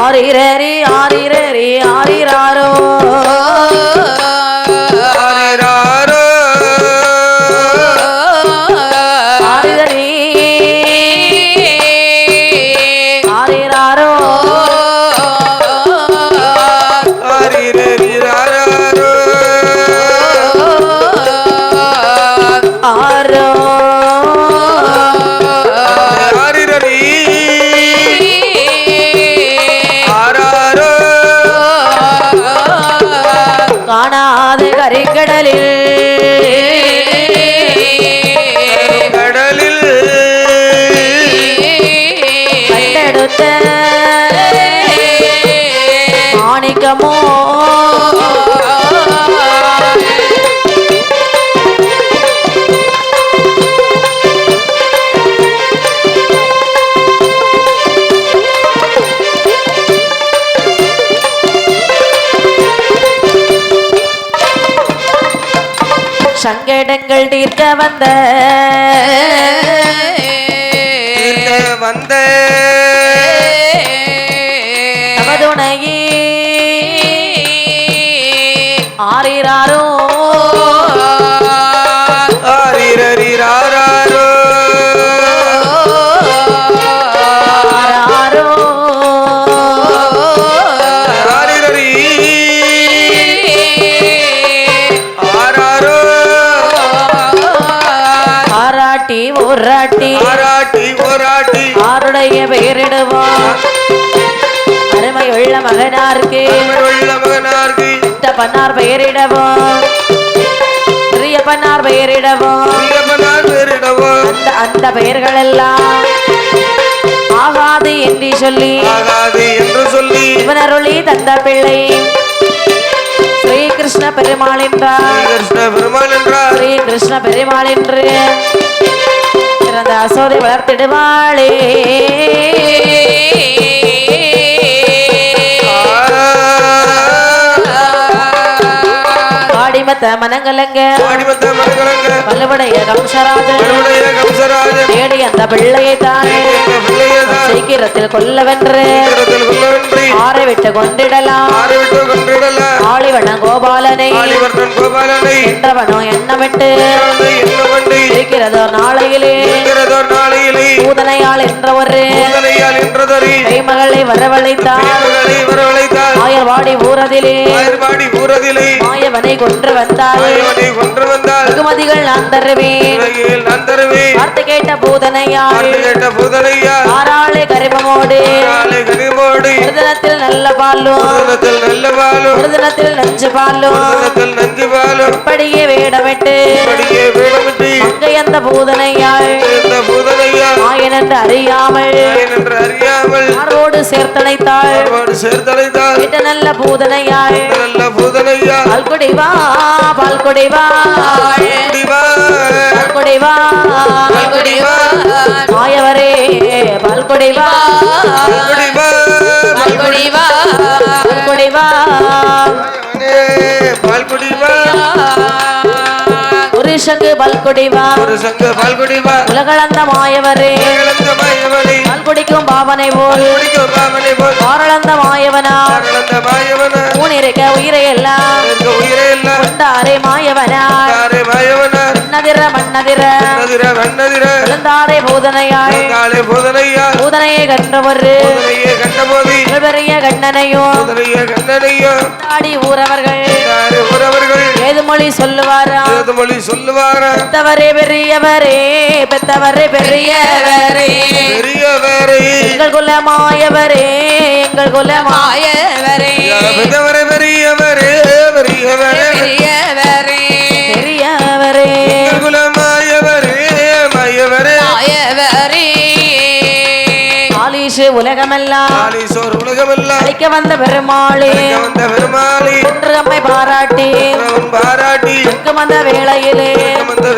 ஆரிரரி ஆரிரரி ஆரிராரோ, ஆரிரரி ஆரிராரோ, ஆரோ காணாது கரிக்கடலில் கடலில் கண்டெடுத்த மாணிக்கமோ, சங்க வேண்டங்கள் தீர்க்க வந்த நமதுணையே ஆரிராரோ ஆரிரரிராரோ ஆராரோ ஆரிரரி ஆராரோ ஆராட்டி ஊராட்டி ஆராட்டி ஓராட்டி ஆருடைய பெயரிடுவோம் அருமையுள்ள மகனாருக்கு உள்ள மகனார்க்கு இட்ட பன்னார் பெயரிடவும் பெரிய பன்னார் பெயரிடவும் மகனார் பேரிடவோ அந்த அந்த பெயர்கள் எல்லாம் ஆகாது என்று சொல்லி ஆகாது என்று சொல்லி இவனருளி தந்த பிள்ளை ஸ்ரீ கிருஷ்ண பெருமாள் என்றார் கிருஷ்ண பெருமாள் என்றார் ஸ்ரீ கிருஷ்ண பெருமாள் என்று சிறந்த அசோதை வளர்த்திடுவாளே பாடிமத்த மனங்கலங்க ஆடிமத்த மரங்களங்க வலுவுடைய கம்சராஜன் அவருடைய கம்சராஜன் தேடி அந்த பிள்ளையை தானே இந்த பிள்ளையதான் சீக்கிரத்தில் கொல்லவென்று இடத்தில் கொல்லவன்றி ஆரை விட்டு கொண்டிடலாம் ஆறிவிட்டு கொண்டிடல ஆளிவண்ண கோபாலனை ஆலிவர்ணன் கோபாலனை என்றவனோ எண்ணமிட்டு என்னவண்டி இருக்கிறதோ நாளையிலே இருக்கிறதோ நாளையிலே பூதனையாள் என்ற ஒரு பூதனையால் என்றதறி கைமகளை வரவழைத்தார் தேவர்களை வரவழைத்தார் ஆயர்வாடி ஊரதிலே ஆயர்பாடி ஊரதிலே மாயவனை கொன்று வந்தாள் மாயவனை கொன்று வந்தார் வெகுமதிகள் நான் தருவேன் உலகில் நான் தருவேன் வார்த்தை கேட்ட பூதனையாள் வார்த்தை கேட்ட பூதனையா ஆறாளே கரிமமோடு நாளை கனிமோடு ஒரு தினத்தில் நல்ல பாலும் பூதனத்தில் நல்ல பாலும் ஒரு தினத்தில் நஞ்சு பாலும் பூதனத்தில் நஞ்சு பாலும் அப்படியே வேடமிட்டு படியே வேடமிட்டு அங்கே அந்த பூதனையாள் இந்த பூதனையா மாயன் என்று அறியாமல் என்று அறியாமல் ஆரோடு சேர்த்தனைத்தாள் அவரோடு சேர்த்தடைத்தார் கேட்ட நல்ல பூதனையாள் நல்ல பூதனையா பால்குடி வா பால்குடி வா குடிவா பால்குடி வா குடிவா மாயவரே பால்குடி வா குடிவா பால்குடி வா பால் குடிவா புருஷங்கு பல்குடி வா ஒரு சங்க பால் குடிவா உலகளந்த மாயவரே இழந்த மாயவனை பால் குடிக்கும் பாவனை போல் குடிக்கும் பாவனை போல் பாரளந்த மாயவனா இழந்த மாயவன ஊனிருக்க உயிரை எல்லாம் இருக்க உயிரே எல்லாம் கொண்டாரே மாயவனா தாரே மாயவன மன்னதிர மன்னதிர நதிர வண்ணதிர விழுந்தாரே பூதனையாள் காலே பூதனையா பூதனையை கன்றவர் பூதனையே கண்டபோதி பெரிய கண்ணனையும் பூதனைய கண்டனையா தாடி ஊரவர்கள் தாரே உறவர்கள் ஏதுமொழி சொல்லுவாரா மொழி சொல்லுவாரா பெத்தவரே பெரியவரே பெத்தவரே பெரியவரே பெரியவரே எங்கள் குலமாயவரே எங்கள் குலமாயவரே பெரியவரே பெரியவரே பெரியவரே பெரியவரே குலமாயவரே மாயவரே ஆலீஷு உலகமெல்லாம் ஆலீசோர் உலகமெல்லாம் அழைக்க வந்த பெருமாளே வந்த பெருமாளி என்று அம்மை பாராட்டி பாராட்டி வந்த வேளையிலே வந்த